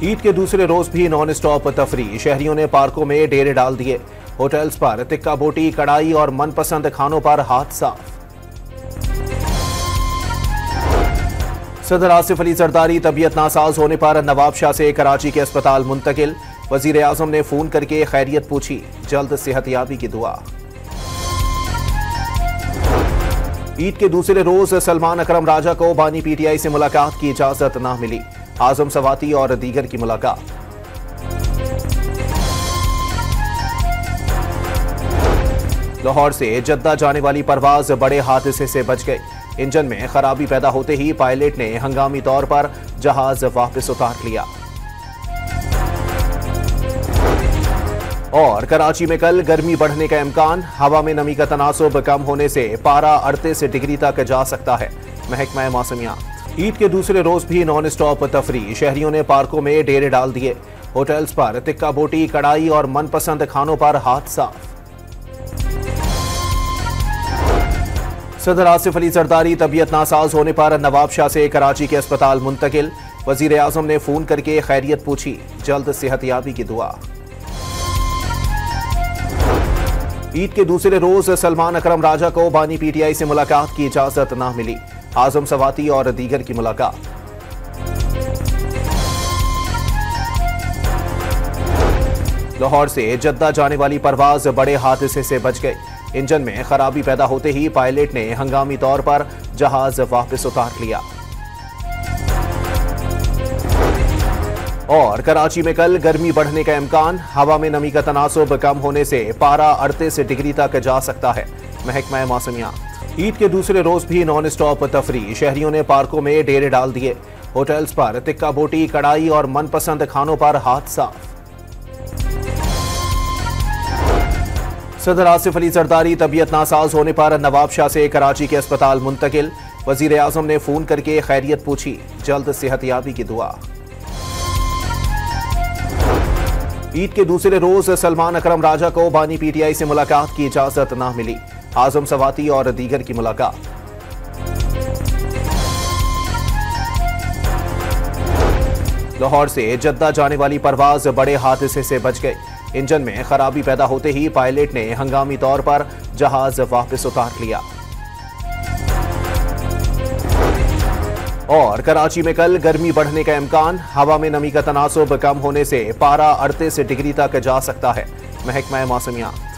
ईद के दूसरे रोज भी नॉन स्टॉप तफरी। शहरियों ने पार्कों में डेरे डाल दिए। होटल्स पर टिक्का बोटी, कढ़ाई और मनपसंद खानों पर हाथ साफ। सदर आसिफ अली जरदारी तबीयत नासाज होने पर नवाब शाह से कराची के अस्पताल मुंतकिल। वजीर आजम ने फोन करके खैरियत पूछी, जल्द सेहतयाबी की दुआ। ईद के दूसरे रोज सलमान अकरम राजा को बानी पीटीआई से मुलाकात की इजाजत न मिली। आजम सवाती और दीगर की मुलाकात। लाहौर से जद्दा जाने वाली परवाज बड़े हादसे से बच गई। इंजन में खराबी पैदा होते ही पायलट ने हंगामी तौर पर जहाज वापस उतार लिया। और कराची में कल गर्मी बढ़ने का इम्कान। हवा में नमी का तनासुब कम होने से पारा 38 डिग्री तक जा सकता है। महकमा मौसमियात। ईद के दूसरे रोज भी नॉन स्टॉप तफरी। शहरियों ने पार्कों में डेरे डाल दिए। होटल्स पर टिक्का बोटी, कढ़ाई और मनपसंद खानों पर हाथ साफ। सदर आसिफ अली जरदारी तबीयत नासाज होने पर नवाब शाह से कराची के अस्पताल मुंतकिल। वजीर आजम ने फोन करके खैरियत पूछी, जल्द सेहतयाबी की दुआ। ईद के दूसरे रोज सलमान अकरम राजा को बानी पीटीआई से मुलाकात की इजाजत न मिली। आजम सवाती और दीगर की मुलाकात। लाहौर से जद्दा जाने वाली परवाज बड़े हादसे से बच गई। इंजन में खराबी पैदा होते ही पायलट ने हंगामी तौर पर जहाज वापस उतार लिया। और कराची में कल गर्मी बढ़ने का इम्कान। हवा में नमी का तनासुब कम होने से पारा 38 डिग्री तक जा सकता है। महकमा मौसमियात। ईद के दूसरे रोज भी नॉन स्टॉप तफरी। शहरियों ने पार्कों में डेरे डाल दिए। होटल्स पर टिक्का बोटी, कढ़ाई और मनपसंद खानों पर हाथ साफ। सदर आसिफ अली जरदारी तबीयत नासाज होने पर नवाब शाह से कराची के अस्पताल मुंतकिल। वजीर आजम ने फोन करके खैरियत पूछी, जल्द सेहतयाबी की दुआ। ईद के दूसरे रोज सलमान अकरम राजा को बानी पीटीआई से मुलाकात की इजाजत न मिली। आजम सवाती और दीगर की मुलाकात। लाहौर से जद्दा जाने वाली परवाज बड़े हादसे से बच गई। इंजन में खराबी पैदा होते ही पायलट ने हंगामी तौर पर जहाज वापस उतार लिया। और कराची में कल गर्मी बढ़ने का इम्कान। हवा में नमी का तनासुब कम होने से पारा 38 डिग्री तक जा सकता है। महकमा मौसमियात।